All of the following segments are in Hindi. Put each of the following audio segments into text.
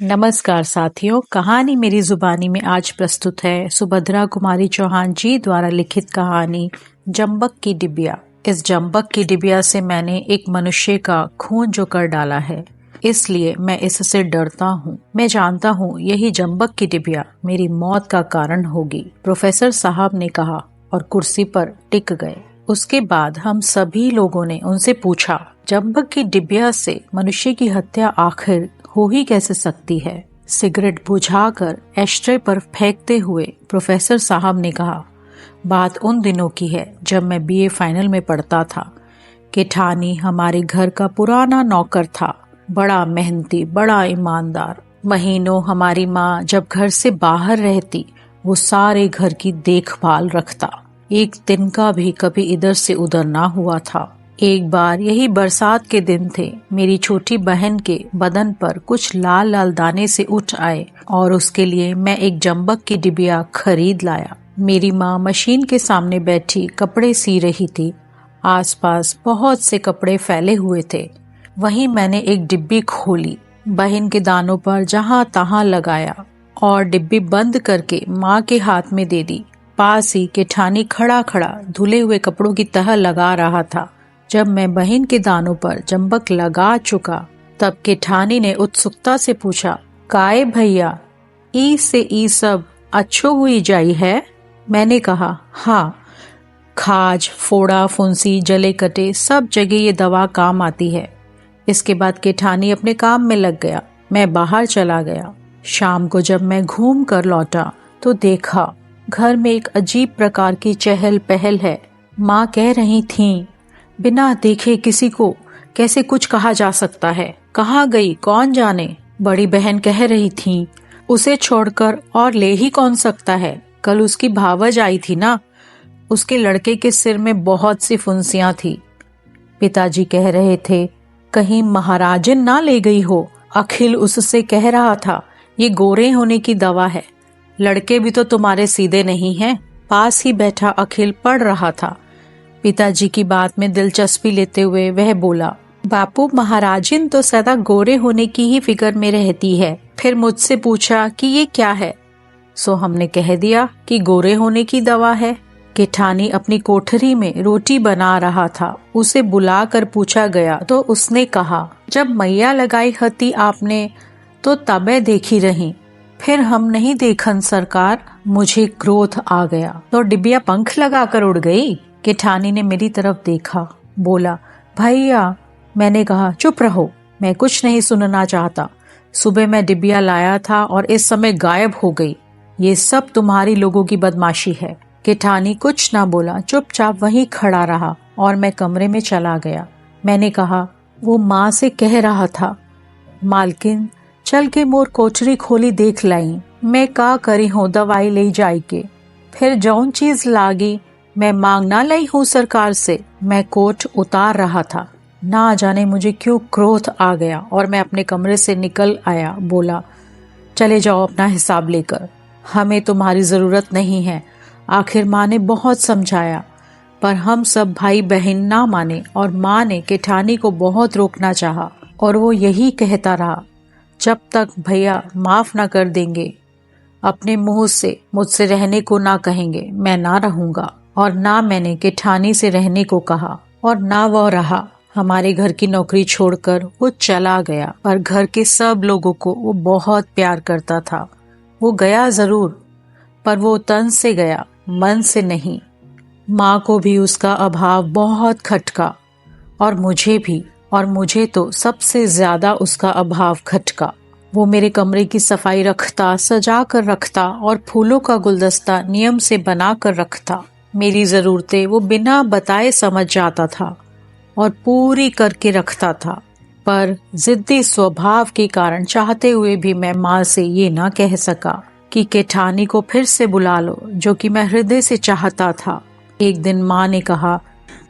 नमस्कार साथियों, कहानी मेरी जुबानी में आज प्रस्तुत है सुभद्रा कुमारी चौहान जी द्वारा लिखित कहानी जंबक की डिबिया। इस जंबक की डिबिया से मैंने एक मनुष्य का खून जो कर डाला है, इसलिए मैं इससे डरता हूँ। मैं जानता हूँ यही जंबक की डिबिया मेरी मौत का कारण होगी, प्रोफेसर साहब ने कहा और कुर्सी पर टिक गए। उसके बाद हम सभी लोगों ने उनसे पूछा, जंबक की डिबिया से मनुष्य की हत्या आखिर हो ही कैसे सकती है। सिगरेट बुझाकर एस्ट्रे पर फेंकते हुए प्रोफेसर साहब ने कहा, बात उन दिनों की है जब मैं बीए फाइनल में पढ़ता था। केठानी हमारे घर का पुराना नौकर था, बड़ा मेहनती, बड़ा ईमानदार। महीनों हमारी माँ जब घर से बाहर रहती, वो सारे घर की देखभाल रखता। एक दिन का भी कभी इधर से उधर ना हुआ था। एक बार यही बरसात के दिन थे, मेरी छोटी बहन के बदन पर कुछ लाल लाल दाने से उठ आए और उसके लिए मैं एक जंबक की डिबिया खरीद लाया। मेरी माँ मशीन के सामने बैठी कपड़े सी रही थी। आसपास बहुत से कपड़े फैले हुए थे। वहीं मैंने एक डिब्बी खोली, बहन के दानों पर जहाँ तहाँ लगाया और डिब्बी बंद करके माँ के हाथ में दे दी। पास ही केठानी खड़ा खड़ा धुले हुए कपड़ों की तह लगा रहा था। जब मैं बहन के दानों पर जंबक लगा चुका, तब केठानी ने उत्सुकता से पूछा, काए भैया, ई से ई सब अच्छो हुई जाई है? मैंने कहा, हाँ, खाज, फोड़ा, फुंसी, जले कटे सब जगह ये दवा काम आती है। इसके बाद केठानी अपने काम में लग गया। मैं बाहर चला गया। शाम को जब मैं घूम कर लौटा तो देखा घर में एक अजीब प्रकार की चहल पहल है। माँ कह रही थीं, बिना देखे किसी को कैसे कुछ कहा जा सकता है? कहाँ गई कौन जाने? बड़ी बहन कह रही थी, उसे छोड़कर और ले ही कौन सकता है? कल उसकी भावज आई थी ना, उसके लड़के के सिर में बहुत सी फुंसियां थी। पिताजी कह रहे थे, कहीं महाराजन ना ले गई हो। अखिल उससे कह रहा था, ये गोरे होने की दवा है। लड़के भी तो तुम्हारे सीधे नहीं हैं। पास ही बैठा अखिल पढ़ रहा था। पिताजी की बात में दिलचस्पी लेते हुए वह बोला, बापू, महाराजिन तो सदा गोरे होने की ही फिक्र में रहती है। फिर मुझसे पूछा कि ये क्या है, सो हमने कह दिया कि गोरे होने की दवा है। केठानी अपनी कोठरी में रोटी बना रहा था। उसे बुलाकर पूछा गया तो उसने कहा, जब मैया लगाई हती आपने तो तबे देखी रही, फिर हम नहीं देखन सरकार। मुझे क्रोध आ गया तो डिबिया पंख लगाकर उड़ गई। केठानी ने मेरी तरफ देखा, बोला, भैया। मैंने कहा, चुप रहो, मैं कुछ नहीं सुनना चाहता। सुबह मैं डिबिया लाया था और इस समय गायब हो गई। ये सब तुम्हारी लोगों की बदमाशी है। केठानी कुछ ना बोला, चुपचाप वहीं खड़ा रहा और मैं कमरे में चला गया। मैंने कहा, वो माँ से कह रहा था, मालकिन चल के मोर कोठरी खोली देख लाई, मैं का करी हूँ दवाई ले जाई के। फिर जौन चीज लागी मैं मांगना लाई हूँ सरकार से। मैं कोट उतार रहा था, ना जाने मुझे क्यों क्रोध आ गया और मैं अपने कमरे से निकल आया। बोला, चले जाओ अपना हिसाब लेकर, हमें तुम्हारी जरूरत नहीं है। आखिर माँ ने बहुत समझाया, पर हम सब भाई बहन ना माने और माँ ने केठानी को बहुत रोकना चाहा और वो यही कहता रहा, जब तक भैया माफ ना कर देंगे, अपने मुंह से मुझसे रहने को ना कहेंगे, मैं ना रहूंगा। और ना मैंने केठानी से रहने को कहा और ना वह रहा। हमारे घर की नौकरी छोड़कर वो चला गया, पर घर के सब लोगों को वो बहुत प्यार करता था। वो गया जरूर, पर वो तन से गया, मन से नहीं। माँ को भी उसका अभाव बहुत खटका और मुझे भी, और मुझे तो सबसे ज्यादा उसका अभाव खटका। वो मेरे कमरे की सफाई रखता, सजा कर रखता और फूलों का गुलदस्ता नियम से बना कर रखता। मेरी जरूरतें वो बिना बताए समझ जाता था और पूरी करके रखता था, पर जिद्दी स्वभाव के कारण चाहते हुए भी मैं माँ से ये ना कह सका कि केठानी को फिर से बुला लो, जो कि मैं हृदय से चाहता था। एक दिन माँ ने कहा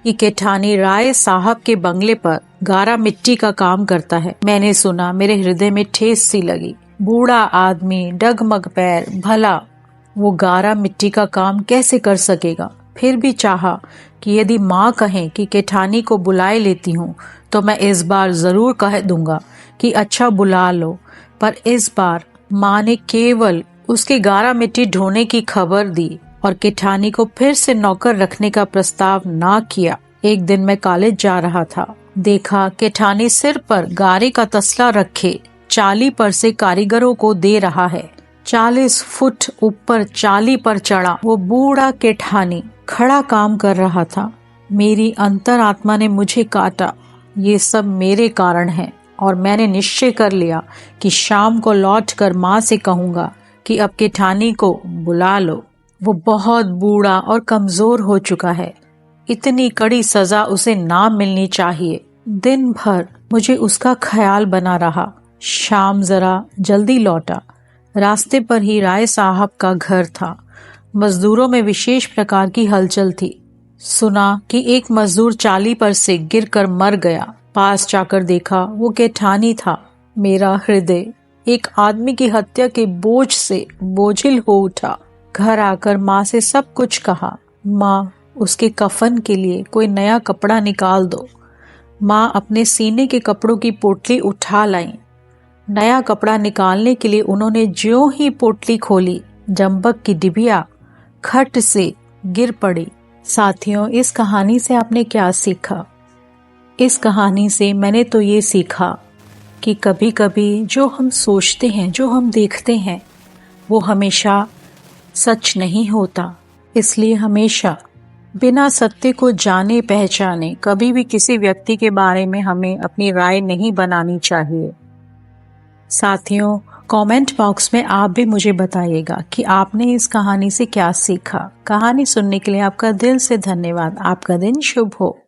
कि केठानी राय साहब के बंगले पर गारा मिट्टी का काम करता है। मैंने सुना, मेरे हृदय में ठेस सी लगी। बूढ़ा आदमी, डगमग पैर, भला वो गारा मिट्टी का काम कैसे कर सकेगा? फिर भी चाहा कि यदि माँ कहें कि केठानी को बुलाए लेती हूँ तो मैं इस बार जरूर कह दूंगा कि अच्छा बुला लो, पर इस बार माँ ने केवल उसके गारा मिट्टी ढोने की खबर दी और केठानी को फिर से नौकर रखने का प्रस्ताव ना किया। एक दिन मैं कॉलेज जा रहा था, देखा केठानी सिर पर गारे का तसला रखे चाली पर से कारीगरों को दे रहा है। 40 फुट ऊपर चाली पर चढ़ा वो बूढ़ा केठानी खड़ा काम कर रहा था। मेरी अंतरात्मा ने मुझे काटा। ये सब मेरे कारण है और मैंने निश्चय कर लिया कि शाम को लौटकर माँ से कहूँगा कि अब केठानी को बुला लो। वो बहुत बूढ़ा और कमजोर हो चुका है। इतनी कड़ी सजा उसे ना मिलनी चाहिए। दिन भर मुझे उसका ख्याल बना रहा। शाम जरा जल्दी लौटा। रास्ते पर ही राय साहब का घर था। मजदूरों में विशेष प्रकार की हलचल थी। सुना कि एक मजदूर चाली पर से गिरकर मर गया। पास जाकर देखा वो केठानी था। मेरा हृदय एक आदमी की हत्या के बोझ से बोझिल हो उठा। घर आकर माँ से सब कुछ कहा। माँ, उसके कफन के लिए कोई नया कपड़ा निकाल दो। माँ अपने सीने के कपड़ों की पोटली उठा लाई। नया कपड़ा निकालने के लिए उन्होंने ज्यों ही पोटली खोली, जंबक की डिबिया खट से गिर पड़ी। साथियों, इस कहानी से आपने क्या सीखा? इस कहानी से मैंने तो ये सीखा कि कभी कभी जो हम सोचते हैं, जो हम देखते हैं, वो हमेशा सच नहीं होता। इसलिए हमेशा बिना सत्य को जाने पहचाने कभी भी किसी व्यक्ति के बारे में हमें अपनी राय नहीं बनानी चाहिए। साथियों, कमेंट बॉक्स में आप भी मुझे बताइएगा कि आपने इस कहानी से क्या सीखा। कहानी सुनने के लिए आपका दिल से धन्यवाद। आपका दिन शुभ हो।